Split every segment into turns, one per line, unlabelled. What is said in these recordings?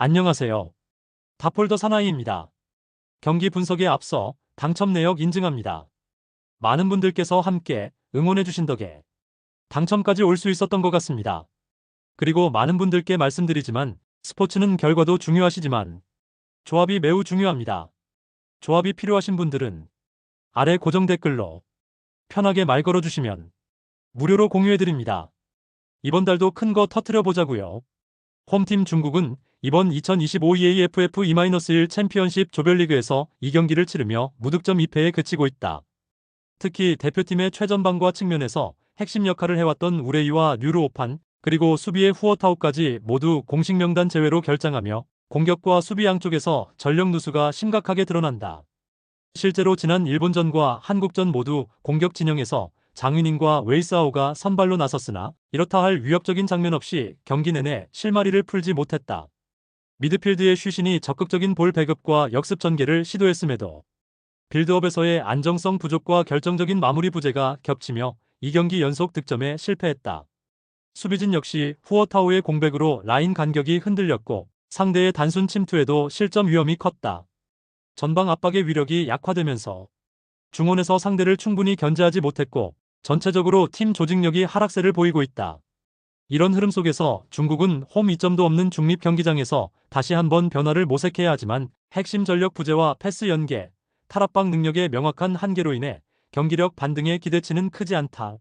안녕하세요. 다폴더 사나이입니다. 경기 분석에 앞서 당첨 내역 인증합니다. 많은 분들께서 함께 응원해주신 덕에 당첨까지 올 수 있었던 것 같습니다. 그리고 많은 분들께 말씀드리지만 스포츠는 결과도 중요하시지만 조합이 매우 중요합니다. 조합이 필요하신 분들은 아래 고정 댓글로 편하게 말 걸어주시면 무료로 공유해드립니다. 이번 달도 큰 거 터트려 보자고요. 홈팀 중국은 이번 2025 EAFF E-1 챔피언십 조별리그에서 2경기를 치르며 무득점 2패에 그치고 있다. 특히 대표팀의 최전방과 측면에서 핵심 역할을 해왔던 우레이와 뉴르오판, 그리고 수비의 후어타오까지 모두 공식 명단 제외로 결장하며 공격과 수비 양쪽에서 전력 누수가 심각하게 드러난다. 실제로 지난 일본전과 한국전 모두 공격 진영에서 장윤인과 웨이스아오가 선발로 나섰으나 이렇다 할 위협적인 장면 없이 경기 내내 실마리를 풀지 못했다. 미드필드의 슈신이 적극적인 볼 배급과 역습 전개를 시도했음에도 빌드업에서의 안정성 부족과 결정적인 마무리 부재가 겹치며 2경기 연속 득점에 실패했다. 수비진 역시 후어타오의 공백으로 라인 간격이 흔들렸고 상대의 단순 침투에도 실점 위험이 컸다. 전방 압박의 위력이 약화되면서 중원에서 상대를 충분히 견제하지 못했고 전체적으로 팀 조직력이 하락세를 보이고 있다. 이런 흐름 속에서 중국은 홈 2점도 없는 중립 경기장에서 다시 한번 변화를 모색해야 하지만 핵심 전력 부재와 패스 연계, 탈압박 능력의 명확한 한계로 인해 경기력 반등의 기대치는 크지 않다.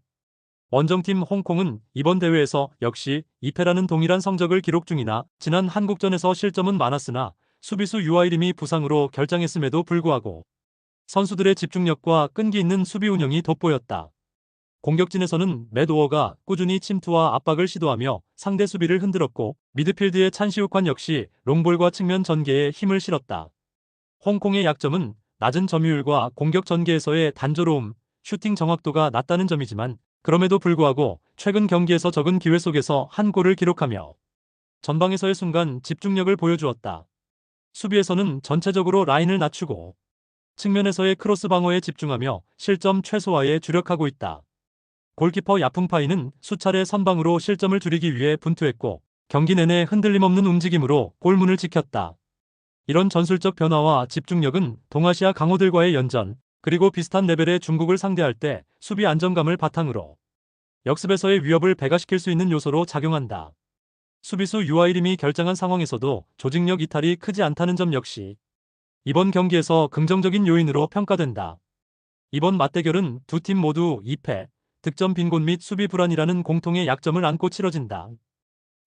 원정팀 홍콩은 이번 대회에서 역시 2패라는 동일한 성적을 기록 중이나 지난 한국전에서 실점은 많았으나 수비수 유아이림이 부상으로 결장했음에도 불구하고 선수들의 집중력과 끈기 있는 수비 운영이 돋보였다. 공격진에서는 맷 오어가 꾸준히 침투와 압박을 시도하며 상대 수비를 흔들었고 미드필드의 찬시우관 역시 롱볼과 측면 전개에 힘을 실었다. 홍콩의 약점은 낮은 점유율과 공격 전개에서의 단조로움, 슈팅 정확도가 낮다는 점이지만 그럼에도 불구하고 최근 경기에서 적은 기회 속에서 한 골을 기록하며 전방에서의 순간 집중력을 보여주었다. 수비에서는 전체적으로 라인을 낮추고 측면에서의 크로스 방어에 집중하며 실점 최소화에 주력하고 있다. 골키퍼 야풍파이는 수차례 선방으로 실점을 줄이기 위해 분투했고 경기 내내 흔들림 없는 움직임으로 골문을 지켰다. 이런 전술적 변화와 집중력은 동아시아 강호들과의 연전, 그리고 비슷한 레벨의 중국을 상대할 때 수비 안정감을 바탕으로 역습에서의 위협을 배가시킬 수 있는 요소로 작용한다. 수비수 유아이림이 결장한 상황에서도 조직력 이탈이 크지 않다는 점 역시 이번 경기에서 긍정적인 요인으로 평가된다. 이번 맞대결은 두 팀 모두 2패, 득점 빈곤 및 수비 불안이라는 공통의 약점을 안고 치러진다.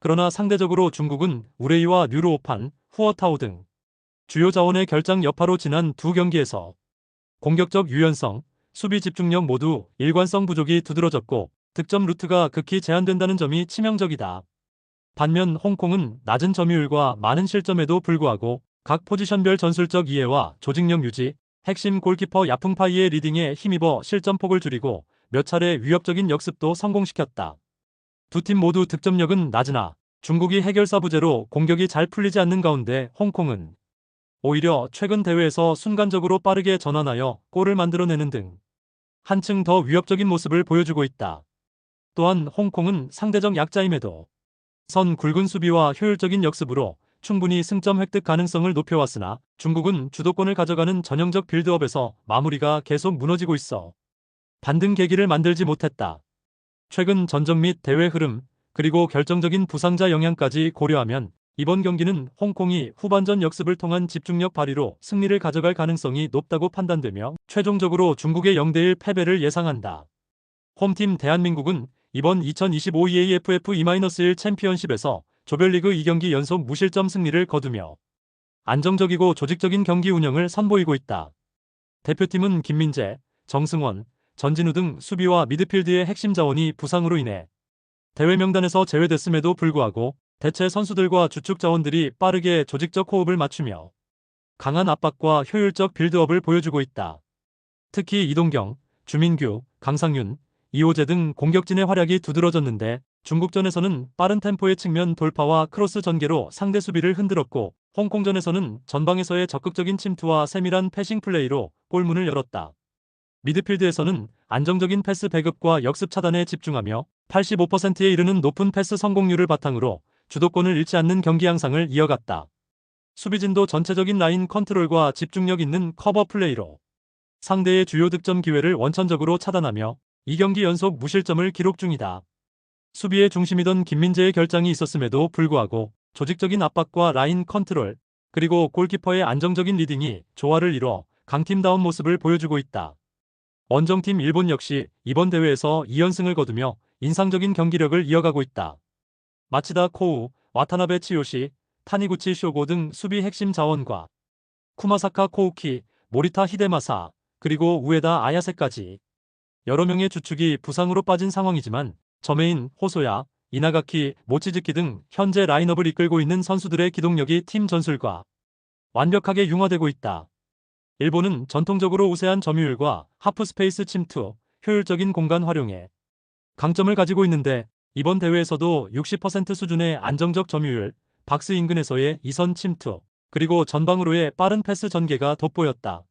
그러나 상대적으로 중국은 우레이와 뉴르오판, 후어타오 등 주요 자원의 결장 여파로 지난 두 경기에서 공격적 유연성, 수비 집중력 모두 일관성 부족이 두드러졌고 득점 루트가 극히 제한된다는 점이 치명적이다. 반면 홍콩은 낮은 점유율과 많은 실점에도 불구하고 각 포지션별 전술적 이해와 조직력 유지, 핵심 골키퍼 야풍파이의 리딩에 힘입어 실점폭을 줄이고 몇 차례 위협적인 역습도 성공시켰다. 두 팀 모두 득점력은 낮으나 중국이 해결사 부재로 공격이 잘 풀리지 않는 가운데 홍콩은 오히려 최근 대회에서 순간적으로 빠르게 전환하여 골을 만들어내는 등 한층 더 위협적인 모습을 보여주고 있다. 또한 홍콩은 상대적 약자임에도 선 굵은 수비와 효율적인 역습으로 충분히 승점 획득 가능성을 높여왔으나 중국은 주도권을 가져가는 전형적 빌드업에서 마무리가 계속 무너지고 있어 반등 계기를 만들지 못했다. 최근 전적 및 대회 흐름, 그리고 결정적인 부상자 영향까지 고려하면 이번 경기는 홍콩이 후반전 역습을 통한 집중력 발휘로 승리를 가져갈 가능성이 높다고 판단되며 최종적으로 중국의 0대1 패배를 예상한다. 홈팀 대한민국은 이번 2025 EAFF E-1 챔피언십에서 조별리그 2경기 연속 무실점 승리를 거두며 안정적이고 조직적인 경기 운영을 선보이고 있다. 대표팀은 김민재, 정승원, 전진우 등 수비와 미드필드의 핵심 자원이 부상으로 인해 대회 명단에서 제외됐음에도 불구하고 대체 선수들과 주축 자원들이 빠르게 조직적 호흡을 맞추며 강한 압박과 효율적 빌드업을 보여주고 있다. 특히 이동경, 주민규, 강상윤, 이호재 등 공격진의 활약이 두드러졌는데 중국전에서는 빠른 템포의 측면 돌파와 크로스 전개로 상대 수비를 흔들었고 홍콩전에서는 전방에서의 적극적인 침투와 세밀한 패싱 플레이로 골문을 열었다. 미드필드에서는 안정적인 패스 배급과 역습 차단에 집중하며 85%에 이르는 높은 패스 성공률을 바탕으로 주도권을 잃지 않는 경기 양상을 이어갔다. 수비진도 전체적인 라인 컨트롤과 집중력 있는 커버 플레이로 상대의 주요 득점 기회를 원천적으로 차단하며 2경기 연속 무실점을 기록 중이다. 수비의 중심이던 김민재의 결장이 있었음에도 불구하고 조직적인 압박과 라인 컨트롤, 그리고 골키퍼의 안정적인 리딩이 조화를 이뤄 강팀다운 모습을 보여주고 있다. 원정팀 일본 역시 이번 대회에서 2연승을 거두며 인상적인 경기력을 이어가고 있다. 마치다 코우, 와타나베 치요시, 타니구치 쇼고 등 수비 핵심 자원과 쿠마사카 코우키, 모리타 히데마사, 그리고 우에다 아야세까지 여러 명의 주축이 부상으로 빠진 상황이지만 저메인, 호소야, 이나가키, 모치즈키 등 현재 라인업을 이끌고 있는 선수들의 기동력이 팀 전술과 완벽하게 융화되고 있다. 일본은 전통적으로 우세한 점유율과 하프스페이스 침투, 효율적인 공간 활용에 강점을 가지고 있는데 이번 대회에서도 60% 수준의 안정적 점유율, 박스 인근에서의 이선 침투, 그리고 전방으로의 빠른 패스 전개가 돋보였다.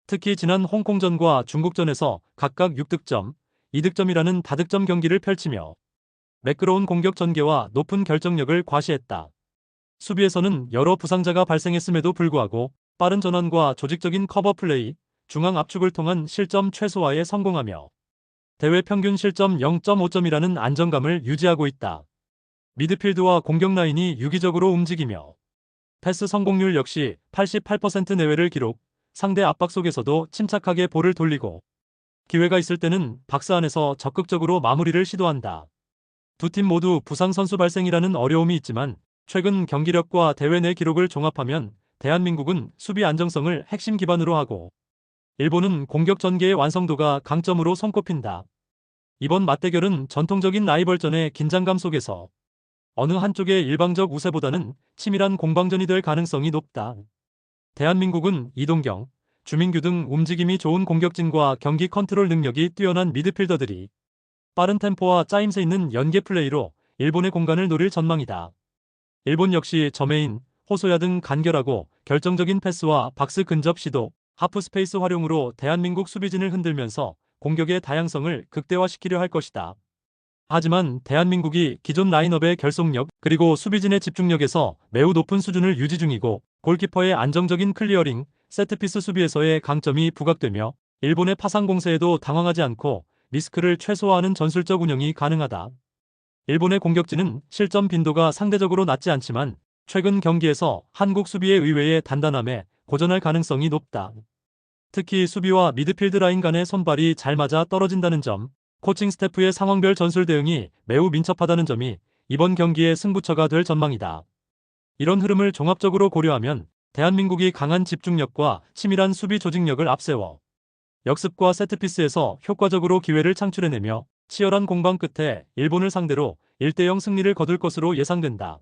특히 지난 홍콩전과 중국전에서 각각 6득점, 2득점이라는 다득점 경기를 펼치며 매끄러운 공격 전개와 높은 결정력을 과시했다. 수비에서는 여러 부상자가 발생했음에도 불구하고 빠른 전환과 조직적인 커버 플레이, 중앙 압축을 통한 실점 최소화에 성공하며 대회 평균 실점 0.5점이라는 안정감을 유지하고 있다. 미드필드와 공격 라인이 유기적으로 움직이며 패스 성공률 역시 88% 내외를 기록, 상대 압박 속에서도 침착하게 볼을 돌리고 기회가 있을 때는 박스 안에서 적극적으로 마무리를 시도한다. 두 팀 모두 부상 선수 발생이라는 어려움이 있지만 최근 경기력과 대회 내 기록을 종합하면 대한민국은 수비 안정성을 핵심 기반으로 하고 일본은 공격 전개의 완성도가 강점으로 손꼽힌다. 이번 맞대결은 전통적인 라이벌전의 긴장감 속에서 어느 한쪽의 일방적 우세보다는 치밀한 공방전이 될 가능성이 높다. 대한민국은 이동경, 주민규 등 움직임이 좋은 공격진과 경기 컨트롤 능력이 뛰어난 미드필더들이 빠른 템포와 짜임새 있는 연계 플레이로 일본의 공간을 노릴 전망이다. 일본 역시 저메인, 호소야 등 간결하고 결정적인 패스와 박스 근접 시도, 하프스페이스 활용으로 대한민국 수비진을 흔들면서 공격의 다양성을 극대화시키려 할 것이다. 하지만 대한민국이 기존 라인업의 결속력 그리고 수비진의 집중력에서 매우 높은 수준을 유지 중이고 골키퍼의 안정적인 클리어링, 세트피스 수비에서의 강점이 부각되며 일본의 파상 공세에도 당황하지 않고 리스크를 최소화하는 전술적 운영이 가능하다. 일본의 공격진은 실점 빈도가 상대적으로 낮지 않지만 최근 경기에서 한국 수비의 의외의 단단함에 고전할 가능성이 높다. 특히 수비와 미드필드 라인 간의 손발이 잘 맞아 떨어진다는 점, 코칭 스태프의 상황별 전술 대응이 매우 민첩하다는 점이 이번 경기의 승부처가 될 전망이다. 이런 흐름을 종합적으로 고려하면 대한민국이 강한 집중력과 치밀한 수비 조직력을 앞세워 역습과 세트피스에서 효과적으로 기회를 창출해내며 치열한 공방 끝에 일본을 상대로 1대0 승리를 거둘 것으로 예상된다.